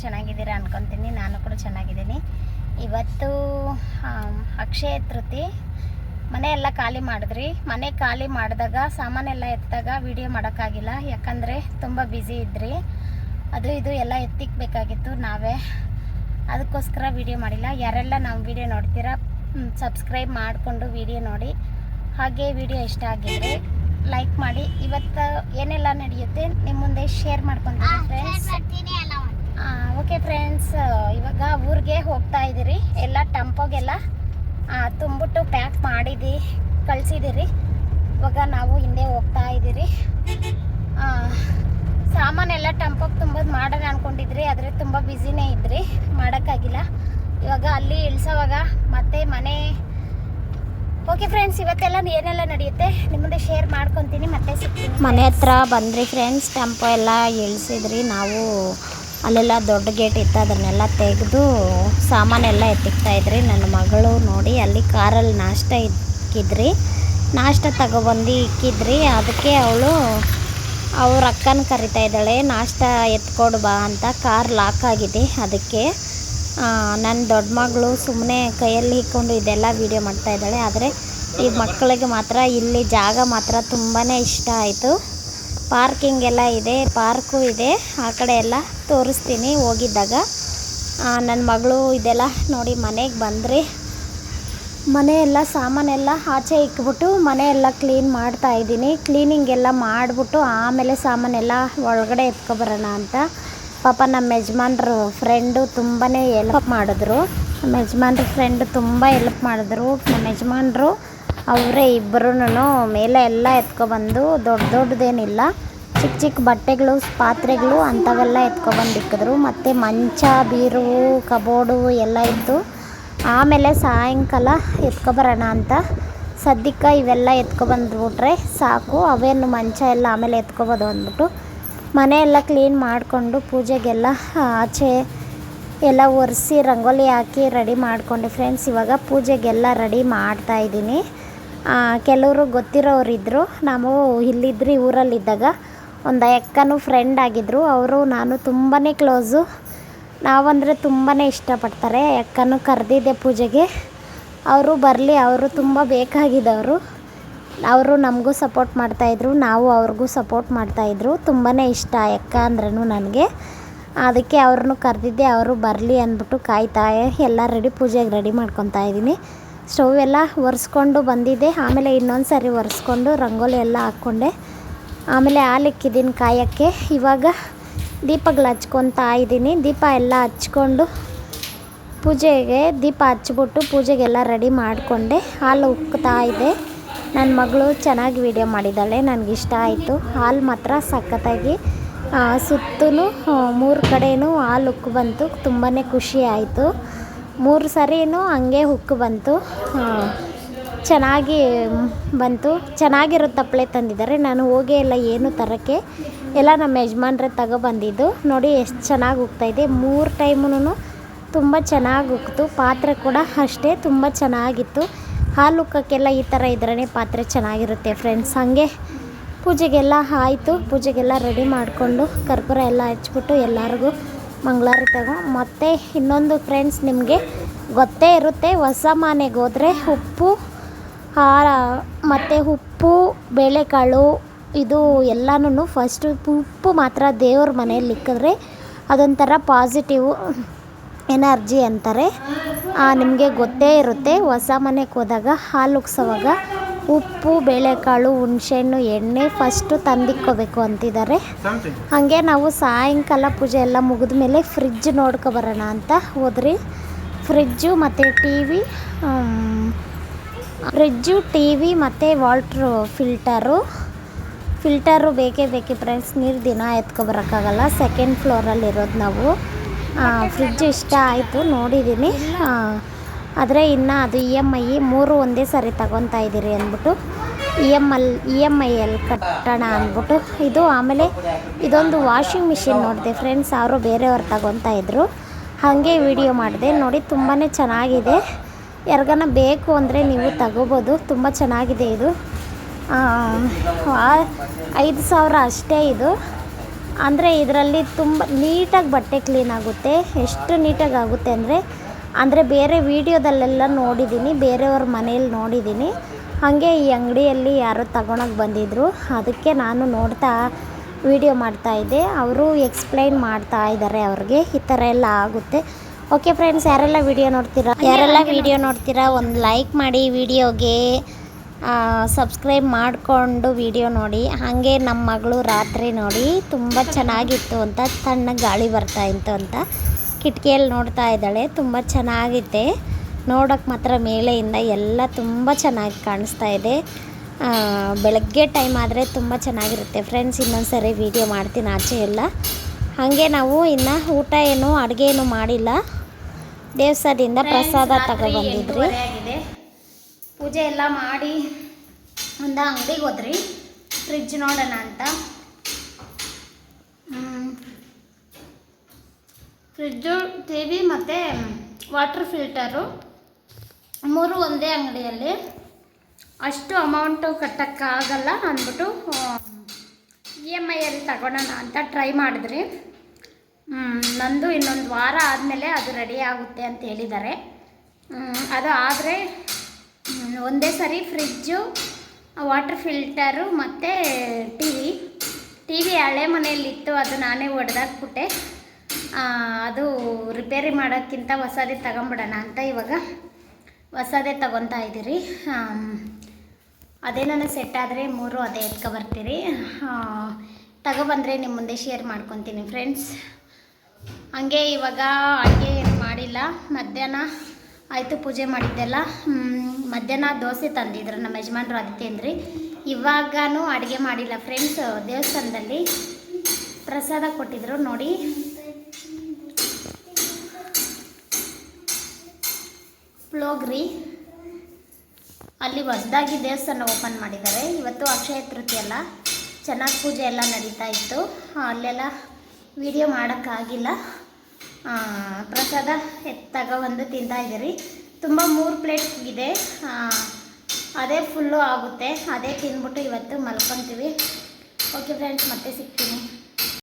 ಚೆನ್ನಾಗಿದ್ದೀರಾ ಅನ್ಕೊತೀನಿ. ನಾನು ಕೂಡ ಚೆನ್ನಾಗಿದ್ದೀನಿ. ಇವತ್ತು ಅಕ್ಷಯ ತೃತೀಯ. ಮನೆ ಎಲ್ಲ ಖಾಲಿ ಮಾಡಿದ್ರಿ. ಮನೆ ಖಾಲಿ ಮಾಡಿದಾಗ ಸಾಮಾನೆಲ್ಲ ಎತ್ತಾಗ ವಿಡಿಯೋ ಮಾಡೋಕ್ಕಾಗಿಲ್ಲ, ಯಾಕಂದರೆ ತುಂಬ ಬ್ಯುಸಿ ಇದ್ರಿ. ಅದು ಇದು ಎಲ್ಲ ಎತ್ತಿಕ್ಬೇಕಾಗಿತ್ತು ನಾವೇ, ಅದಕ್ಕೋಸ್ಕರ ವಿಡಿಯೋ ಮಾಡಿಲ್ಲ. ಯಾರೆಲ್ಲ ನಾವು ವಿಡಿಯೋ ನೋಡ್ತೀರಾ ಸಬ್ಸ್ಕ್ರೈಬ್ ಮಾಡಿಕೊಂಡು ವಿಡಿಯೋ ನೋಡಿ. ಹಾಗೆ ವಿಡಿಯೋ ಇಷ್ಟ ಆಗಿದ್ರೆ ಲೈಕ್ ಮಾಡಿ. ಇವತ್ತು ಏನೆಲ್ಲ ನಡೆಯುತ್ತೆ ನಿಮ್ಮ ಮುಂದೆ ಶೇರ್ ಮಾಡ್ಕೊತೀನಿ ಫ್ರೆಂಡ್ಸ್. ಓಕೆ ಫ್ರೆಂಡ್ಸ್, ಇವಾಗ ಊರಿಗೆ ಹೋಗ್ತಾ ಇದ್ದೀರಿ. ಎಲ್ಲ ಟೆಂಪೋಗೆಲ್ಲ ತುಂಬಿಟ್ಟು ಪ್ಯಾಕ್ ಮಾಡಿದ್ದು ಕಳಿಸಿದ್ದೀರಿ. ಇವಾಗ ನಾವು ಹಿಂದೆ ಹೋಗ್ತಾ ಇದ್ದೀರಿ. ಸಾಮಾನೆಲ್ಲ ಟೆಂಪೋಗೆ ತುಂಬೋದು ಮಾಡೋಣ ಅಂದ್ಕೊಂಡಿದ್ರಿ, ಆದರೆ ತುಂಬ ಬ್ಯುಸಿನೇ ಇದ್ರಿ, ಮಾಡೋಕ್ಕಾಗಿಲ್ಲ. ಇವಾಗ ಅಲ್ಲಿ ಇಳಿಸೋವಾಗ ಮತ್ತೆ ಮನೆ. ಓಕೆ ಫ್ರೆಂಡ್ಸ್, ಇವತ್ತೆಲ್ಲ ಏನೆಲ್ಲ ನಡೆಯುತ್ತೆ ನಿಮ್ಮ ಮುಂದೆ ಶೇರ್ ಮಾಡ್ಕೊತೀನಿ, ಮತ್ತೆ ಸಿಗ್ತೀನಿ. ಮನೆ ಹತ್ರ ಬಂದ್ರಿ ಫ್ರೆಂಡ್ಸ್, ಟೆಂಪೋ ಎಲ್ಲ ಇಳಿಸಿದ್ರಿ. ನಾವು ಅಲ್ಲೆಲ್ಲ ದೊಡ್ಡ ಗೇಟ್ ಇತ್ತು, ಅದನ್ನೆಲ್ಲ ತೆಗೆದು ಸಾಮಾನೆಲ್ಲ ಎತ್ತಿಕ್ತಾ ಇದ್ರಿ. ನನ್ನ ಮಗಳು ನೋಡಿ ಅಲ್ಲಿ ಕಾರಲ್ಲಿ ನಾಷ್ಟ ಇಕ್ಕಿದ್ರಿ, ನಾಷ್ಟ ತಗೊಬಂದು ಇಕ್ಕಿದ್ರಿ. ಅದಕ್ಕೆ ಅವಳು ಅವ್ರ ಅಕ್ಕನ ಕರಿತಾ ಇದ್ದಾಳೆ, ನಾಷ್ಟ ಎತ್ಕೊಡು ಬಾ ಅಂತ. ಕಾರ್ ಲಾಕ್ ಆಗಿದೆ, ಅದಕ್ಕೆ ನನ್ನ ದೊಡ್ಡ ಮಗಳು ಸುಮ್ಮನೆ ಕೈಯಲ್ಲಿ ಹಿಕ್ಕೊಂಡು ಇದೆಲ್ಲ ವೀಡಿಯೋ ಮಾಡ್ತಾ ಇದ್ದಾಳೆ. ಆದರೆ ಈ ಮಕ್ಕಳಿಗೆ ಮಾತ್ರ ಇಲ್ಲಿ ಜಾಗ ಮಾತ್ರ ತುಂಬಾ ಇಷ್ಟ ಆಯಿತು. ಪಾರ್ಕಿಂಗ್ ಎಲ್ಲ ಇದೆ, ಪಾರ್ಕು ಇದೆ, ಆ ಕಡೆ ಎಲ್ಲ ತೋರಿಸ್ತೀನಿ ಹೋಗಿದ್ದಾಗ. ನನ್ನ ಮಗಳು ಇದೆಲ್ಲ ನೋಡಿ ಮನೆಗೆ ಬಂದ್ರಿ. ಮನೆಯೆಲ್ಲ ಸಾಮಾನೆಲ್ಲ ಆಚೆ ಇಕ್ಬಿಟ್ಟು ಮನೆಯೆಲ್ಲ ಕ್ಲೀನ್ ಮಾಡ್ತಾ ಇದ್ದೀನಿ. ಕ್ಲೀನಿಂಗ್ ಎಲ್ಲ ಮಾಡಿಬಿಟ್ಟು ಆಮೇಲೆ ಸಾಮಾನೆಲ್ಲ ಒಳಗಡೆ ಎತ್ಕೊಬರೋಣ ಅಂತ. ಪಾಪ ನಮ್ಮ ಯಜಮಾನ್ರು ಫ್ರೆಂಡು ತುಂಬಾ ಹೆಲ್ಪ್ ಮಾಡಿದ್ರು. ನಮ್ಮ ಯಜಮಾನ್ರ ಫ್ರೆಂಡು ತುಂಬ ಹೆಲ್ಪ್ ಮಾಡಿದ್ರು. ನಮ್ಮ ಯಜಮಾನ್ರು ಅವರೇ ಇಬ್ಬರೂ ಮೇಲೆ ಎಲ್ಲ ಎತ್ಕೊಬಂದು, ದೊಡ್ಡದೇನಿಲ್ಲ, ಚಿಕ್ಕ ಚಿಕ್ಕ ಬಟ್ಟೆಗಳು ಪಾತ್ರೆಗಳು ಅಂಥವೆಲ್ಲ ಎತ್ಕೊಬಂದು ಇಕ್ಕಿದ್ರು. ಮತ್ತು ಮಂಚ, ಬೀರು, ಕಬೋರ್ಡು ಎಲ್ಲ ಇತ್ತು. ಆಮೇಲೆ ಸಾಯಂಕಾಲ ಎತ್ಕೊಬರೋಣ ಅಂತ. ಸದ್ಯಕ್ಕೆ ಇವೆಲ್ಲ ಎತ್ಕೊಬಂದ್ಬಿಟ್ರೆ ಸಾಕು, ಅವೇನು ಮಂಚ ಎಲ್ಲ ಆಮೇಲೆ ಎತ್ಕೊಬೋದು ಅಂದ್ಬಿಟ್ಟು ಮನೆಯೆಲ್ಲ ಕ್ಲೀನ್ ಮಾಡಿಕೊಂಡು ಪೂಜೆಗೆಲ್ಲ ಆಚೆ ಎಲ್ಲ ಒರೆಸಿ ರಂಗೋಲಿ ಹಾಕಿ ರೆಡಿ ಮಾಡಿಕೊಂಡೆ ಫ್ರೆಂಡ್ಸ್. ಇವಾಗ ಪೂಜೆಗೆಲ್ಲ ರೆಡಿ ಮಾಡ್ತಾಯಿದ್ದೀನಿ. ಕೆಲವರು ಗೊತ್ತಿರೋರಿದ್ದರು. ನಾವು ಇಲ್ಲಿದ್ರಿ ಊರಲ್ಲಿದ್ದಾಗ ಒಂದು ಅಕ್ಕನೂ ಫ್ರೆಂಡ್ ಆಗಿದ್ದರು. ಅವರು ನಾನು ತುಂಬಾ ಕ್ಲೋಸು. ನಾವಂದರೆ ತುಂಬಾ ಇಷ್ಟಪಡ್ತಾರೆ. ಅಕ್ಕನೂ ಕರೆದಿದ್ದೆ ಪೂಜೆಗೆ, ಅವರು ಬರಲಿ, ಅವರು ತುಂಬ ಬೇಕಾಗಿದ್ದವರು. ಅವರು ನಮಗೂ ಸಪೋರ್ಟ್ ಮಾಡ್ತಾಯಿದ್ರು, ನಾವು ಅವ್ರಿಗೂ ಸಪೋರ್ಟ್ ಮಾಡ್ತಾಯಿದ್ರು. ತುಂಬಾ ಇಷ್ಟ ಅಕ್ಕ ಅಂದ್ರೂ ನನಗೆ. ಅದಕ್ಕೆ ಅವ್ರನ್ನೂ ಕರೆದಿದ್ದೆ, ಅವರು ಬರಲಿ ಅಂದ್ಬಿಟ್ಟು ಕಾಯ್ತಾ ಎಲ್ಲ ಪೂಜೆಗೆ ರೆಡಿ ಮಾಡ್ಕೊತಾ ಇದ್ದೀನಿ. ಸ್ಟವ್ ಎಲ್ಲ ಒರೆಸ್ಕೊಂಡು ಬಂದಿದ್ದೆ. ಆಮೇಲೆ ಇನ್ನೊಂದು ಸಾರಿ ಒರೆಸ್ಕೊಂಡು ರಂಗೋಲಿ ಎಲ್ಲ ಹಾಕ್ಕೊಂಡೆ. ಆಮೇಲೆ ಹಾಲು ಇಕ್ಕಿದ್ದೀನಿ ಕಾಯೋಕ್ಕೆ. ಇವಾಗ ದೀಪಗಳು ಹಚ್ಕೊತಾ ಇದ್ದೀನಿ. ದೀಪ ಎಲ್ಲ ಹಚ್ಕೊಂಡು ಪೂಜೆಗೆ ದೀಪ ಹಚ್ಬಿಟ್ಟು ಪೂಜೆಗೆಲ್ಲ ರೆಡಿ ಮಾಡಿಕೊಂಡೆ. ಹಾಲು ಉಕ್ತಾ ಇದೆ. ನನ್ನ ಮಗಳು ಚೆನ್ನಾಗಿ ವಿಡಿಯೋ ಮಾಡಿದ್ದಾಳೆ, ನನಗಿಷ್ಟ ಆಯಿತು. ಹಾಲು ಮಾತ್ರ ಸಖತ್ತಾಗಿ ಸುತ್ತಲೂ 3 ಕಡೆಯೂ ಹಾಲು ಉಕ್ಕು ಬಂತು. ತುಂಬಾ ಖುಷಿ ಆಯಿತು. 3 ಸರಿನೂ ಹಂಗೆ ಉಕ್ಕು ಬಂತು, ಚೆನ್ನಾಗಿ ಬಂತು. ಚೆನ್ನಾಗಿರೋ ತಪ್ಪಲೆ ತಂದಿದ್ದಾರೆ. ನಾನು ಹೋಗೇ ಇಲ್ಲ ಏನು ತರೋಕ್ಕೆ, ಎಲ್ಲ ನಮ್ಮ ಯಜಮಾನ್ರೆ ತಗೊಬಂದಿದ್ದು. ನೋಡಿ ಎಷ್ಟು ಚೆನ್ನಾಗಿ ಉಕ್ತಾಯಿದೆ. 3 ಟೈಮೂ ತುಂಬ ಚೆನ್ನಾಗಿ ಉಕ್ತು. ಪಾತ್ರೆ ಕೂಡ ಅಷ್ಟೇ ತುಂಬ ಚೆನ್ನಾಗಿತ್ತು. ಹಾಲು ಉಕ್ಕೋಕ್ಕೆಲ್ಲ ಈ ಥರ ಇದ್ರೇ ಪಾತ್ರೆ ಚೆನ್ನಾಗಿರುತ್ತೆ ಫ್ರೆಂಡ್ಸ್. ಹಾಗೆ ಪೂಜೆಗೆಲ್ಲ ಆಯಿತು. ಪೂಜೆಗೆಲ್ಲ ರೆಡಿ ಮಾಡಿಕೊಂಡು ಕರ್ಪೂರ ಎಲ್ಲ ಹಚ್ಬಿಟ್ಟು ಎಲ್ಲರಿಗೂ ಮಂಗಳಾರತಿ ತಗೋ. ಮತ್ತು ಇನ್ನೊಂದು ಫ್ರೆಂಡ್ಸ್, ನಿಮಗೆ ಗೊತ್ತೇ ಇರುತ್ತೆ, ಹೊಸ ಮನೆಗೆ ಹೋದರೆ ಉಪ್ಪು ಮತ್ತು ಉಪ್ಪು, ಬೇಳೆಕಾಳು ಇದು ಎಲ್ಲನೂ ಫಸ್ಟು ಉಪ್ಪು ಮಾತ್ರ ದೇವ್ರ ಮನೆಯಲ್ಲಿ ಇಕ್ಕಿದ್ರೆ ಅದೊಂಥರ ಪಾಸಿಟಿವ್ ಎನರ್ಜಿ ಅಂತಾರೆ. ನಿಮಗೆ ಗೊತ್ತೇ ಇರುತ್ತೆ, ಹೊಸ ಮನೆಗೆ ಹೋದಾಗ ಹಾಲು ಉಕ್ಸೋವಾಗ ಉಪ್ಪು, ಬೇಳೆಕಾಳು, ಹುಣಸೆಹಣ್ಣು, ಎಣ್ಣೆ ಫಸ್ಟು ತಂದಿಕ್ಕೋಬೇಕು ಅಂತಿದ್ದಾರೆ. ಹಾಗೆ ನಾವು ಸಾಯಂಕಾಲ ಪೂಜೆ ಎಲ್ಲ ಮುಗಿದ ಮೇಲೆ ಫ್ರಿಜ್ ನೋಡ್ಕೊಬರೋಣ ಅಂತ ಹೋದ್ರಿ. ಫ್ರಿಜ್ಜು ಮತ್ತು ಟಿ ವಿ ಮತ್ತು ವಾಟ್ರು ಫಿಲ್ಟರು ಬೇಕೇ ಫ್ರೆಂಡ್ಸ್. ನೀರು ದಿನ ಎತ್ಕೊಬರೋಕ್ಕಾಗಲ್ಲ. ಸೆಕೆಂಡ್ ಫ್ಲೋರಲ್ಲಿರೋದು ನಾವು. ಫ್ರಿಜ್ ಇಷ್ಟ ಆಯಿತು, ನೋಡಿದ್ದೀನಿ. ಆದರೆ ಇನ್ನು ಅದು EMI 3 ಒಂದೇ ಸಾರಿ ತಗೊತಾ ಇದ್ದೀರಿ ಅಂದ್ಬಿಟ್ಟು EMIಯಲ್ಲಿ ಕಟ್ಟೋಣ ಅಂದ್ಬಿಟ್ಟು ಇದು. ಆಮೇಲೆ ಇದೊಂದು ವಾಷಿಂಗ್ ಮಿಷಿನ್ ನೋಡಿದೆ ಫ್ರೆಂಡ್ಸ್, ಅವರು ಬೇರೆಯವ್ರು ತಗೊತಾ ಇದ್ದರು. ಹಾಗೆ ವಿಡಿಯೋ ಮಾಡಿದೆ. ನೋಡಿ ತುಂಬಾ ಚೆನ್ನಾಗಿದೆ. ಯಾರಿಗಾನ ಬೇಕು ಅಂದರೆ ನೀವು ತಗೋಬೋದು, ತುಂಬ ಚೆನ್ನಾಗಿದೆ ಇದು. 5,000 ಅಷ್ಟೇ ಇದು. ಅಂದರೆ ಇದರಲ್ಲಿ ತುಂಬ ನೀಟಾಗಿ ಬಟ್ಟೆ ಕ್ಲೀನ್ ಆಗುತ್ತೆ. ಎಷ್ಟು ನೀಟಾಗಿ ಆಗುತ್ತೆ ಅಂದರೆ ಬೇರೆ ವೀಡಿಯೋದಲ್ಲೆಲ್ಲ ನೋಡಿದ್ದೀನಿ, ಬೇರೆಯವ್ರ ಮನೇಲಿ ನೋಡಿದ್ದೀನಿ. ಹಾಗೆ ಈ ಅಂಗಡಿಯಲ್ಲಿ ಯಾರೋ ತಗೊಳಕ್ಕೆ ಬಂದಿದ್ದರು, ಅದಕ್ಕೆ ನಾನು ನೋಡ್ತಾ ವಿಡಿಯೋ ಮಾಡ್ತಾಯಿದ್ದೆ. ಅವರು ಎಕ್ಸ್ಪ್ಲೈನ್ ಮಾಡ್ತಾ ಇದ್ದಾರೆ ಅವ್ರಿಗೆ ಈ ಥರ ಎಲ್ಲ ಆಗುತ್ತೆ. ಓಕೆ ಫ್ರೆಂಡ್ಸ್, ಯಾರೆಲ್ಲ ವಿಡಿಯೋ ನೋಡ್ತೀರಾ ಒಂದು ಲೈಕ್ ಮಾಡಿ, ವಿಡಿಯೋಗೆ ಸಬ್ಸ್ಕ್ರೈಬ್ ಮಾಡಿಕೊಂಡು ವಿಡಿಯೋ ನೋಡಿ. ಹಾಗೆ ನಮ್ಮ ಮಗಳು ರಾತ್ರಿ ನೋಡಿ ತುಂಬ ಚೆನ್ನಾಗಿತ್ತು ಅಂತ, ತಣ್ಣಗೆ ಗಾಳಿ ಬರ್ತಾ ಇತ್ತು ಅಂತ ಕಿಟಕಿಯಲ್ಲಿ ನೋಡ್ತಾ ಇದ್ದಾಳೆ. ತುಂಬ ಚೆನ್ನಾಗಿದೆ ನೋಡೋಕ್ಕೆ ಮಾತ್ರ, ಮೇಲೆಯಿಂದ ಎಲ್ಲ ತುಂಬ ಚೆನ್ನಾಗಿ ಕಾಣಿಸ್ತಾ ಇದೆ. ಬೆಳಗ್ಗೆ ಟೈಮ್ ಆದರೆ ತುಂಬ ಚೆನ್ನಾಗಿರುತ್ತೆ ಫ್ರೆಂಡ್ಸ್. ಇನ್ನೊಂದು ಸರಿ ವಿಡಿಯೋ ಮಾಡ್ತೀನಿ ಆಚೆ ಎಲ್ಲ. ಹಾಗೆ ನಾವು ಇನ್ನು ಊಟ ಏನು ಅಡುಗೆ ಏನು ಮಾಡಿಲ್ಲ, ದೇವಸ್ಥಾನದಿಂದ ಪ್ರಸಾದ ತಗೊಬಂದಿದ್ರಿ. ಪೂಜೆ ಎಲ್ಲ ಮಾಡಿ ಒಂದು ಅಂಗಡಿಗೆ ಹೋದ್ರಿ, ಫ್ರಿಡ್ಜ್ ನೋಡೋಣ ಅಂತ. ಫ್ರಿಡ್ಜು, ಟಿ ವಿ ಮತ್ತು ವಾಟರ್ ಫಿಲ್ಟರು 3 ಒಂದೇ ಅಂಗಡಿಯಲ್ಲಿ. ಅಷ್ಟು ಅಮೌಂಟು ಕಟ್ಟೋಕ್ಕಾಗಲ್ಲ ಅಂದ್ಬಿಟ್ಟು EMIಯಲ್ಲಿ ತಗೊಳ್ಳೋಣ ಅಂತ ಟ್ರೈ ಮಾಡಿದ್ರಿ. ನಂದು ಇನ್ನೊಂದು ವಾರ ಆದಮೇಲೆ ಅದು ರೆಡಿ ಆಗುತ್ತೆ ಅಂತ ಹೇಳಿದ್ದಾರೆ. ಅದು ಆದರೆ ಒಂದೇ ಸರಿ ಫ್ರಿಡ್ಜು, ವಾಟರ್ ಫಿಲ್ಟರು ಮತ್ತು ಟಿ ವಿ ಹಳೆ ಮನೆಯಲ್ಲಿತ್ತು, ಅದು ನಾನೇ ಒಡೆದಾಕ್ಬಿಟ್ಟೆ. ಅದು ರಿಪೇರಿ ಮಾಡೋಕ್ಕಿಂತ ಹೊಸದೇ ತಗೊಂಬಿಡೋಣ ಅಂತ ಇವಾಗ ಹೊಸದೇ ತಗೊತಾ ಇದ್ದೀರಿ. ಅದೇ ನನಗೆ ಸೆಟ್ ಆದರೆ 3 ಅದೇ ಎತ್ಕೊಬರ್ತೀರಿ. ತಗೊಬಂದರೆ ನಿಮ್ಮ ಮುಂದೆ ಶೇರ್ ಮಾಡ್ಕೊತೀನಿ ಫ್ರೆಂಡ್ಸ್. ಹಾಗೆ ಇವಾಗ ಅಡುಗೆ ಏನು ಮಾಡಿಲ್ಲ, ಮಧ್ಯಾಹ್ನ ಆಯಿತು ಪೂಜೆ ಮಾಡಿದ್ದೆಲ್ಲ. ಮಧ್ಯಾಹ್ನ ದೋಸೆ ತಂದಿದ್ರು ನಮ್ಮ ಯಜಮಾನ್ರು, ಅದಕ್ಕೆ ಅಂದ್ರಿ. ಇವಾಗೂ ಅಡುಗೆ ಮಾಡಿಲ್ಲ ಫ್ರೆಂಡ್ಸ್. ದೇವಸ್ಥಾನದಲ್ಲಿ ಪ್ರಸಾದ ಕೊಟ್ಟಿದ್ರು ನೋಡಿ, ಪ್ಲೋಗ್ರಿ. ಅಲ್ಲಿ ಹೊಸದಾಗಿ ದೇವಸ್ಥಾನ ಓಪನ್ ಮಾಡಿದ್ದಾರೆ. ಇವತ್ತು ಅಕ್ಷಯ ತೃತೀಯ ಅಲ್ಲ, ಚೆನ್ನಾಗಿ ಪೂಜೆ ಎಲ್ಲ ನಡೀತಾ ಇತ್ತು. ಅಲ್ಲೆಲ್ಲ ವಿಡಿಯೋ ಮಾಡೋಕ್ಕಾಗಿಲ್ಲ. ಪ್ರಸಾದ ತಗೊಬಂದು ತಿಂತಾಯಿದ್ದೀರಿ. ತುಂಬ 3 ಪ್ಲೇಟ್ ಇದೆ, ಅದೇ ಫುಲ್ಲು ಆಗುತ್ತೆ. ಅದೇ ತಿಂದ್ಬಿಟ್ಟು ಇವತ್ತು ಮಲ್ಕೊತೀವಿ. ಓಕೆ ಫ್ರೆಂಡ್ಸ್, ಮತ್ತೆ ಸಿಗ್ತೀನಿ.